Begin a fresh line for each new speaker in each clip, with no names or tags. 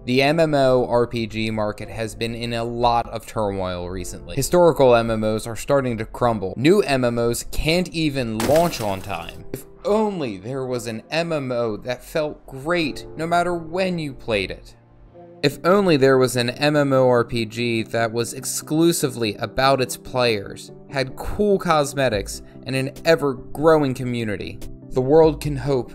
The MMORPG market has been in a lot of turmoil recently. Historical MMOs are starting to crumble. New MMOs can't even launch on time. If only there was an MMO that felt great no matter when you played it. If only there was an MMORPG that was exclusively about its players, had cool cosmetics, and an ever-growing community. The world can hope.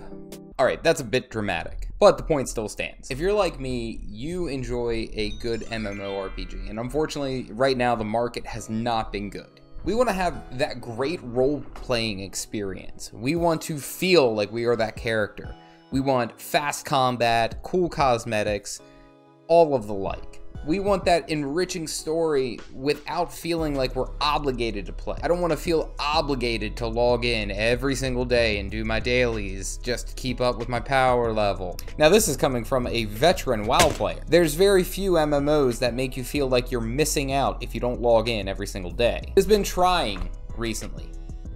Alright, that's a bit dramatic, but the point still stands. If you're like me, you enjoy a good MMORPG, and unfortunately, right now the market has not been good. We want to have that great role-playing experience. We want to feel like we are that character. We want fast combat, cool cosmetics, all of the like. We want that enriching story without feeling like we're obligated to play. I don't want to feel obligated to log in every single day and do my dailies just to keep up with my power level. Now this is coming from a veteran WoW player. There's very few MMOs that make you feel like you're missing out if you don't log in every single day. It's been trying recently.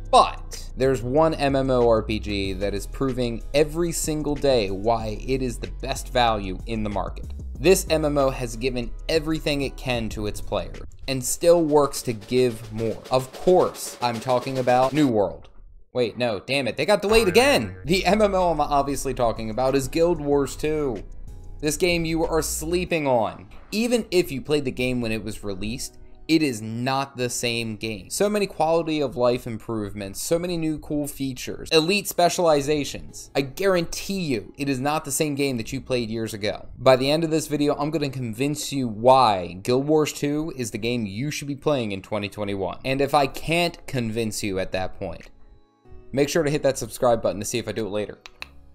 But there's one MMORPG that is proving every single day why it is the best value in the market. This MMO has given everything it can to its players, and still works to give more. Of course, I'm talking about New World. Wait, no, damn it, they got delayed again! The MMO I'm obviously talking about is Guild Wars 2. This game you are sleeping on. Even if you played the game when it was released, it is not the same game. So many quality of life improvements, so many new cool features, elite specializations. I guarantee you, it is not the same game that you played years ago. By the end of this video, I'm gonna convince you why Guild Wars 2 is the game you should be playing in 2021. And if I can't convince you at that point, make sure to hit that subscribe button to see if I do it later.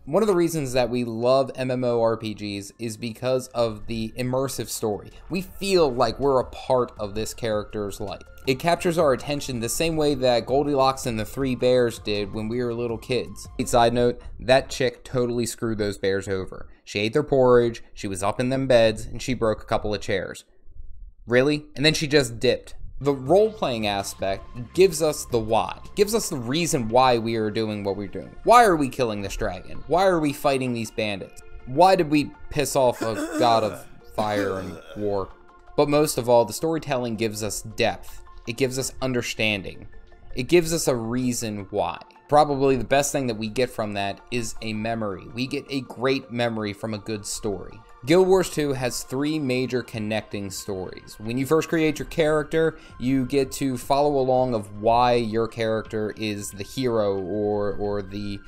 One of the reasons that we love MMORPGs is because of the immersive story. We feel like we're a part of this character's life. It captures our attention the same way that Goldilocks and the Three Bears did when we were little kids. Side note, that chick totally screwed those bears over. She ate their porridge, she was up in them beds, and she broke a couple of chairs. Really? And then she just dipped. The role-playing aspect gives us the why, gives us the reason why we are doing what we're doing. Why are we killing this dragon? Why are we fighting these bandits? Why did we piss off a god of fire and war? But most of all, the storytelling gives us depth. It gives us understanding. It gives us a reason why. Probably the best thing that we get from that is a memory. We get a great memory from a good story. Guild Wars 2 has three major connecting stories. When you first create your character, you get to follow along of why your character is the hero or the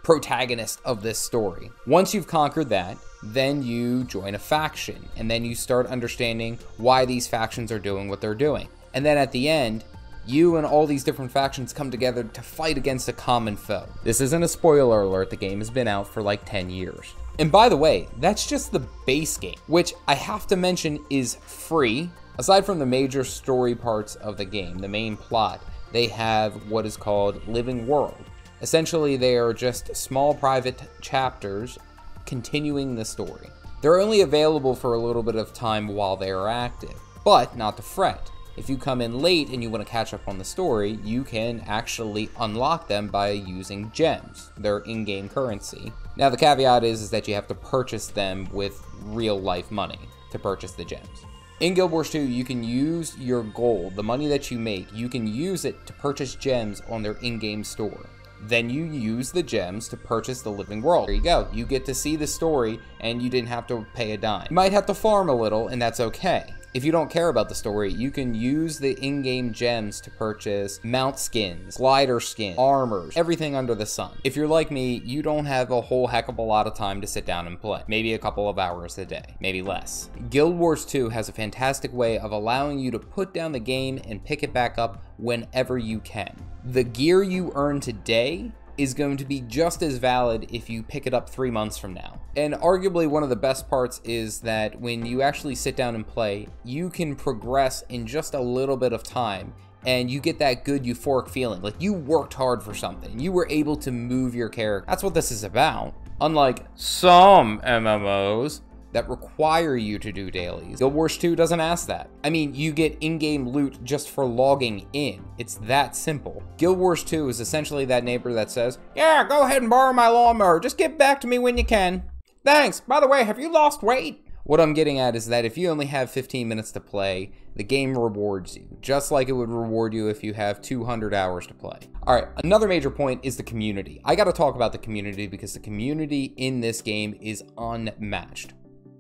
protagonist of this story. Once you've conquered that, then you join a faction, and then you start understanding why these factions are doing what they're doing. And then at the end, you and all these different factions come together to fight against a common foe. This isn't a spoiler alert, the game has been out for like 10 years. And by the way, that's just the base game, which I have to mention is free. Aside from the major story parts of the game, the main plot, they have what is called Living World. Essentially, they are just small private chapters continuing the story. They're only available for a little bit of time while they are active, but not to fret. If you come in late and you want to catch up on the story, you can actually unlock them by using gems, their in-game currency. Now the caveat is that you have to purchase them with real life money to purchase the gems. In Guild Wars 2, you can use your gold, the money that you make, you can use it to purchase gems on their in-game store. Then you use the gems to purchase the Living World. There you go, you get to see the story and you didn't have to pay a dime. You might have to farm a little and that's okay. If you don't care about the story, you can use the in-game gems to purchase mount skins, glider skins, armors, everything under the sun. If you're like me, you don't have a whole heck of a lot of time to sit down and play. Maybe a couple of hours a day, maybe less. Guild Wars 2 has a fantastic way of allowing you to put down the game and pick it back up whenever you can. The gear you earn today is going to be just as valid if you pick it up 3 months from now. And arguably one of the best parts is that when you actually sit down and play, you can progress in just a little bit of time and you get that good euphoric feeling, like you worked hard for something. You were able to move your character. That's what this is about. Unlike some MMOs that require you to do dailies, Guild Wars 2 doesn't ask that. I mean, you get in-game loot just for logging in. It's that simple. Guild Wars 2 is essentially that neighbor that says, yeah, go ahead and borrow my lawnmower. Just get back to me when you can. Thanks. By the way, have you lost weight? What I'm getting at is that if you only have 15 minutes to play, the game rewards you, just like it would reward you if you have 200 hours to play. All right, another major point is the community. I gotta talk about the community because the community in this game is unmatched,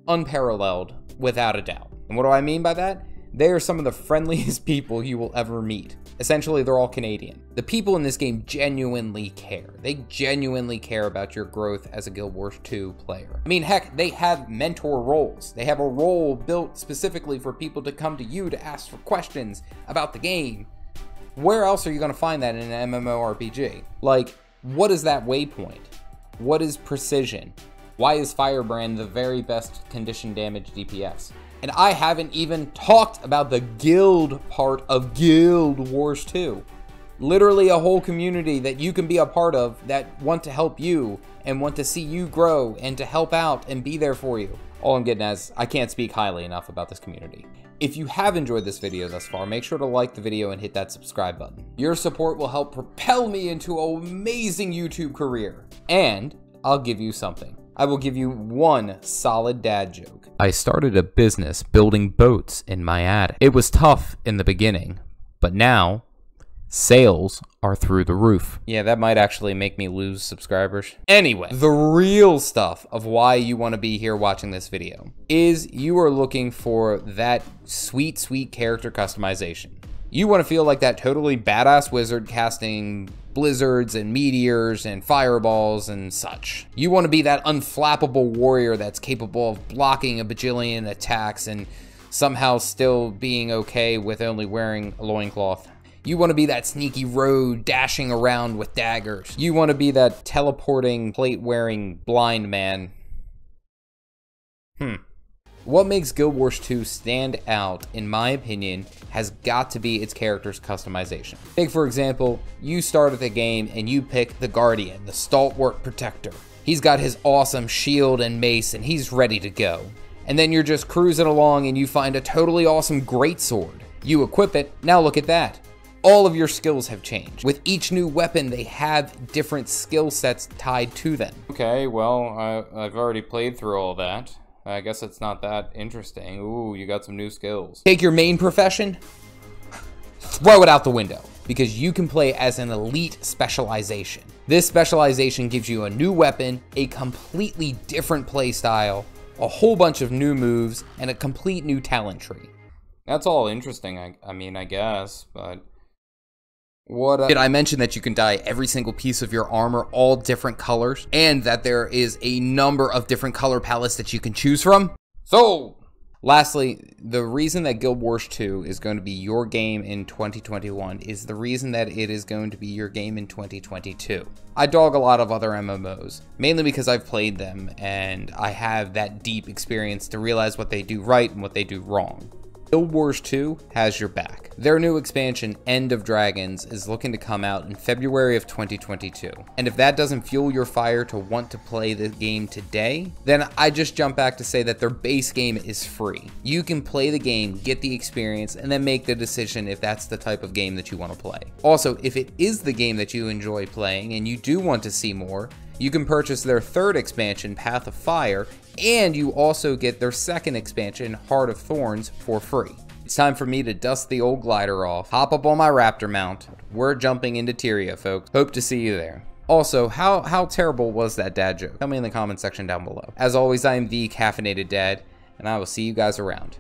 unparalleled, without a doubt. And what do I mean by that? They are some of the friendliest people you will ever meet. Essentially, they're all Canadian. The people in this game genuinely care. They genuinely care about your growth as a Guild Wars 2 player. I mean, heck, they have mentor roles. They have a role built specifically for people to come to you to ask for questions about the game. Where else are you gonna find that in an MMORPG? Like, what is that waypoint? What is precision? Why is Firebrand the very best condition damage DPS? And I haven't even talked about the guild part of Guild Wars 2. Literally a whole community that you can be a part of that want to help you and want to see you grow and to help out and be there for you. All I'm getting at is I can't speak highly enough about this community. If you have enjoyed this video thus far, make sure to like the video and hit that subscribe button. Your support will help propel me into an amazing YouTube career. And I'll give you something. I will give you one solid dad joke. I started a business building boats in my attic. It was tough in the beginning, but now sales are through the roof. Yeah, that might actually make me lose subscribers. Anyway, the real stuff of why you want to be here watching this video is you are looking for that sweet, sweet character customization. You want to feel like that totally badass wizard casting blizzards and meteors and fireballs and such. You want to be that unflappable warrior that's capable of blocking a bajillion attacks and somehow still being okay with only wearing a loincloth. You want to be that sneaky rogue dashing around with daggers. You want to be that teleporting, plate-wearing blind man. What makes Guild Wars 2 stand out, in my opinion, has got to be its character's customization. Take, for example, you start at the game and you pick the Guardian, the stalwart protector. He's got his awesome shield and mace and he's ready to go. And then you're just cruising along and you find a totally awesome greatsword. You equip it, now look at that. All of your skills have changed. With each new weapon, they have different skill sets tied to them. Okay, well, I've already played through all that. I guess it's not that interesting. Ooh, you got some new skills. Take your main profession, throw it out the window, because you can play as an elite specialization. This specialization gives you a new weapon, a completely different play style, a whole bunch of new moves, and a complete new talent tree. That's all interesting, I mean, I guess, but... Did I mention that you can dye every single piece of your armor all different colors and that there is a number of different color palettes that you can choose from? So, lastly, the reason that Guild Wars 2 is going to be your game in 2021 is the reason that it is going to be your game in 2022. I dog a lot of other MMOs, mainly because I've played them and I have that deep experience to realize what they do right and what they do wrong. Guild Wars 2 has your back. Their new expansion, End of Dragons, is looking to come out in February of 2022. And if that doesn't fuel your fire to want to play the game today, then I just jump back to say that their base game is free. You can play the game, get the experience, and then make the decision if that's the type of game that you want to play. Also, if it is the game that you enjoy playing and you do want to see more, you can purchase their third expansion, Path of Fire, and you also get their second expansion, Heart of Thorns, for free. It's time for me to dust the old glider off, hop up on my raptor mount. We're jumping into Tyria, folks. Hope to see you there. Also, how terrible was that dad joke? Tell me in the comment section down below. As always, I am the Caffeinated Dad, and I will see you guys around.